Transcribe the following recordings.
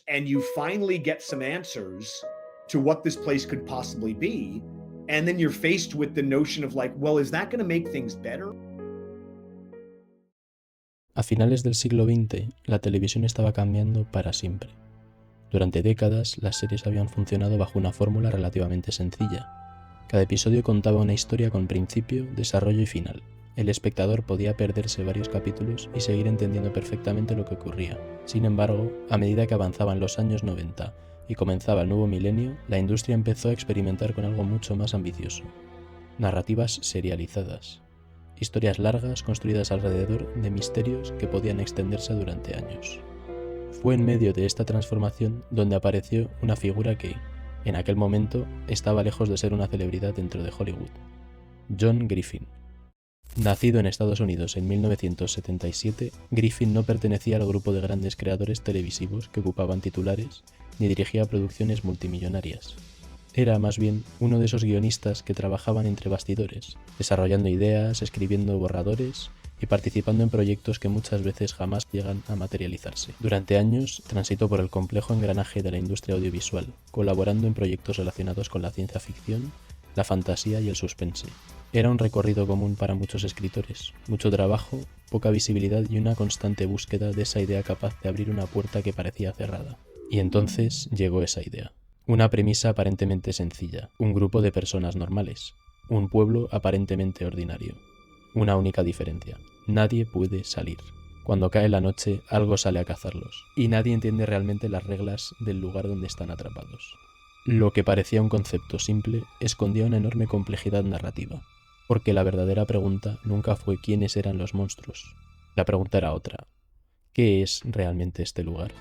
and you finally get some answers to what this place could possibly be, and then you're faced with the notion of like, well, is that going to make things better? A finales del siglo XX, la televisión estaba cambiando para siempre. Durante décadas, las series habían funcionado bajo una fórmula relativamente sencilla. Cada episodio contaba una historia con principio, desarrollo y final. El espectador podía perderse varios capítulos y seguir entendiendo perfectamente lo que ocurría. Sin embargo, a medida que avanzaban los años 90 y comenzaba el nuevo milenio, la industria empezó a experimentar con algo mucho más ambicioso: narrativas serializadas. Historias largas construidas alrededor de misterios que podían extenderse durante años. Fue en medio de esta transformación donde apareció una figura que, en aquel momento, estaba lejos de ser una celebridad dentro de Hollywood: John Griffin. Nacido en Estados Unidos en 1977, Griffin no pertenecía al grupo de grandes creadores televisivos que ocupaban titulares ni dirigía producciones multimillonarias. Era más bien uno de esos guionistas que trabajaban entre bastidores, desarrollando ideas, escribiendo borradores y participando en proyectos que muchas veces jamás llegan a materializarse. Durante años transitó por el complejo engranaje de la industria audiovisual, colaborando en proyectos relacionados con la ciencia ficción, la fantasía y el suspense. Era un recorrido común para muchos escritores: mucho trabajo, poca visibilidad y una constante búsqueda de esa idea capaz de abrir una puerta que parecía cerrada. Y entonces llegó esa idea. Una premisa aparentemente sencilla: un grupo de personas normales, un pueblo aparentemente ordinario. Una única diferencia: nadie puede salir. Cuando cae la noche, algo sale a cazarlos, y nadie entiende realmente las reglas del lugar donde están atrapados. Lo que parecía un concepto simple escondía una enorme complejidad narrativa, porque la verdadera pregunta nunca fue quiénes eran los monstruos. La pregunta era otra: ¿qué es realmente este lugar?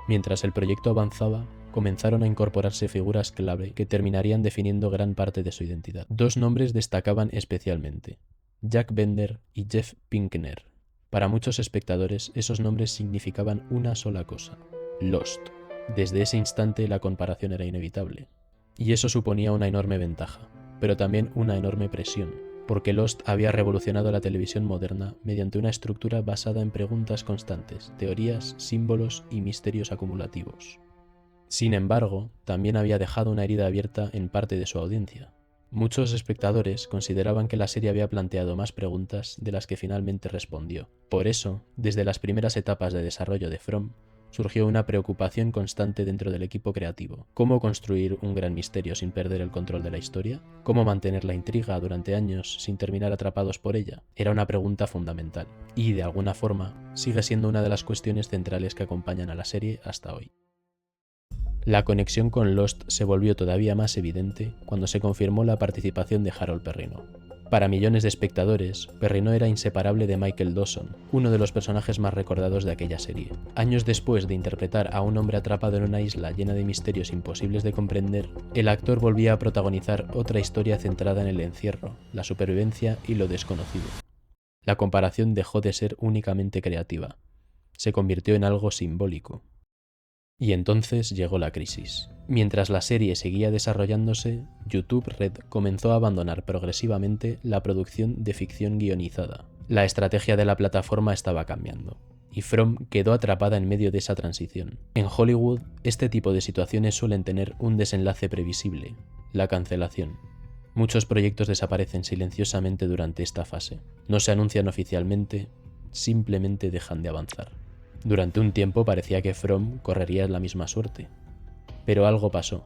Mientras el proyecto avanzaba, comenzaron a incorporarse figuras clave que terminarían definiendo gran parte de su identidad. Dos nombres destacaban especialmente: Jack Bender y Jeff Pinkner. Para muchos espectadores, esos nombres significaban una sola cosa: Lost. Desde ese instante la comparación era inevitable. Y eso suponía una enorme ventaja, pero también una enorme presión, porque Lost había revolucionado la televisión moderna mediante una estructura basada en preguntas constantes, teorías, símbolos y misterios acumulativos. Sin embargo, también había dejado una herida abierta en parte de su audiencia. Muchos espectadores consideraban que la serie había planteado más preguntas de las que finalmente respondió. Por eso, desde las primeras etapas de desarrollo de From, surgió una preocupación constante dentro del equipo creativo: ¿cómo construir un gran misterio sin perder el control de la historia? ¿Cómo mantener la intriga durante años sin terminar atrapados por ella? Era una pregunta fundamental, y de alguna forma sigue siendo una de las cuestiones centrales que acompañan a la serie hasta hoy. La conexión con Lost se volvió todavía más evidente cuando se confirmó la participación de Harold Perrineau. Para millones de espectadores, Perrineau era inseparable de Michael Dawson, uno de los personajes más recordados de aquella serie. Años después de interpretar a un hombre atrapado en una isla llena de misterios imposibles de comprender, el actor volvía a protagonizar otra historia centrada en el encierro, la supervivencia y lo desconocido. La comparación dejó de ser únicamente creativa. Se convirtió en algo simbólico. Y entonces llegó la crisis. Mientras la serie seguía desarrollándose, YouTube Red comenzó a abandonar progresivamente la producción de ficción guionizada. La estrategia de la plataforma estaba cambiando, y From quedó atrapada en medio de esa transición. En Hollywood, este tipo de situaciones suelen tener un desenlace previsible: la cancelación. Muchos proyectos desaparecen silenciosamente durante esta fase. No se anuncian oficialmente, simplemente dejan de avanzar. Durante un tiempo parecía que From correría la misma suerte, pero algo pasó.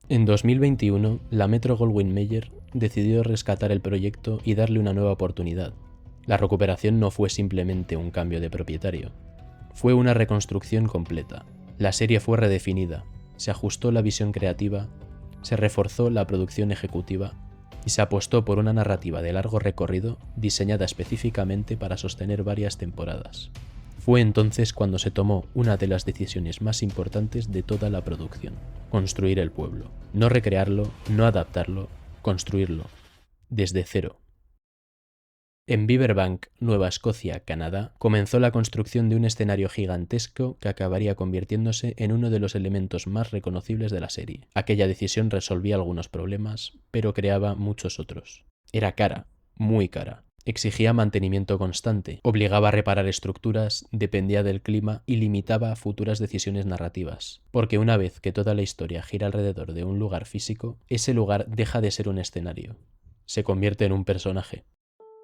En 2021, la Metro-Goldwyn-Mayer decidió rescatar el proyecto y darle una nueva oportunidad. La recuperación no fue simplemente un cambio de propietario, fue una reconstrucción completa. La serie fue redefinida, se ajustó la visión creativa, se reforzó la producción ejecutiva y se apostó por una narrativa de largo recorrido diseñada específicamente para sostener varias temporadas. Fue entonces cuando se tomó una de las decisiones más importantes de toda la producción: construir el pueblo. No recrearlo, no adaptarlo, construirlo. Desde cero. En Beaverbank, Nueva Escocia, Canadá, comenzó la construcción de un escenario gigantesco que acabaría convirtiéndose en uno de los elementos más reconocibles de la serie. Aquella decisión resolvía algunos problemas, pero creaba muchos otros. Era cara, muy cara. Exigía mantenimiento constante, obligaba a reparar estructuras, dependía del clima y limitaba futuras decisiones narrativas. Porque una vez que toda la historia gira alrededor de un lugar físico, ese lugar deja de ser un escenario. Se convierte en un personaje.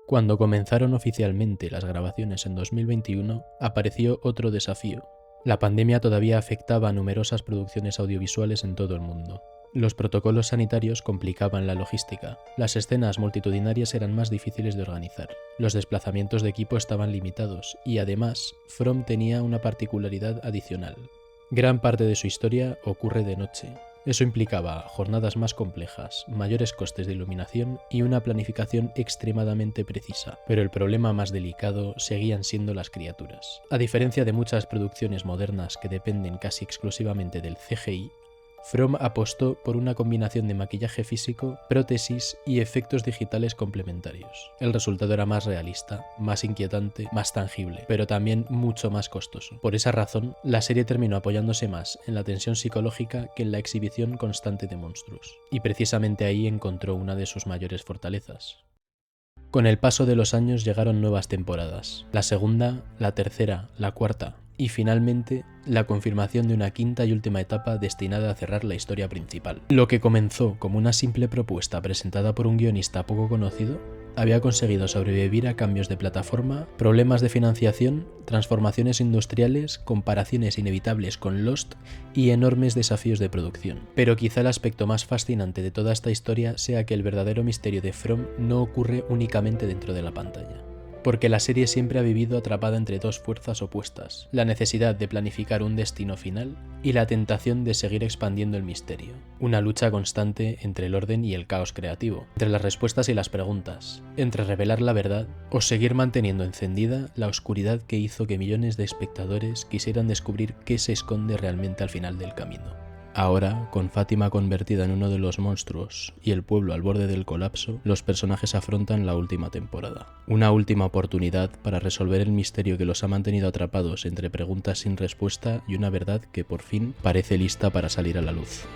Cuando comenzaron oficialmente las grabaciones en 2021, apareció otro desafío. La pandemia todavía afectaba a numerosas producciones audiovisuales en todo el mundo. Los protocolos sanitarios complicaban la logística, las escenas multitudinarias eran más difíciles de organizar, los desplazamientos de equipo estaban limitados y además, From tenía una particularidad adicional. Gran parte de su historia ocurre de noche. Eso implicaba jornadas más complejas, mayores costes de iluminación y una planificación extremadamente precisa, pero el problema más delicado seguían siendo las criaturas. A diferencia de muchas producciones modernas que dependen casi exclusivamente del CGI, From apostó por una combinación de maquillaje físico, prótesis y efectos digitales complementarios. El resultado era más realista, más inquietante, más tangible, pero también mucho más costoso. Por esa razón, la serie terminó apoyándose más en la tensión psicológica que en la exhibición constante de monstruos. Y precisamente ahí encontró una de sus mayores fortalezas. Con el paso de los años llegaron nuevas temporadas. La segunda, la tercera, la cuarta y finalmente la confirmación de una quinta y última etapa destinada a cerrar la historia principal. Lo que comenzó como una simple propuesta presentada por un guionista poco conocido, había conseguido sobrevivir a cambios de plataforma, problemas de financiación, transformaciones industriales, comparaciones inevitables con Lost y enormes desafíos de producción. Pero quizá el aspecto más fascinante de toda esta historia sea que el verdadero misterio de From no ocurre únicamente dentro de la pantalla. Porque la serie siempre ha vivido atrapada entre dos fuerzas opuestas, la necesidad de planificar un destino final y la tentación de seguir expandiendo el misterio. Una lucha constante entre el orden y el caos creativo, entre las respuestas y las preguntas, entre revelar la verdad o seguir manteniendo encendida la oscuridad que hizo que millones de espectadores quisieran descubrir qué se esconde realmente al final del camino. Ahora, con Fátima convertida en uno de los monstruos y el pueblo al borde del colapso, los personajes afrontan la última temporada. Una última oportunidad para resolver el misterio que los ha mantenido atrapados entre preguntas sin respuesta y una verdad que por fin parece lista para salir a la luz.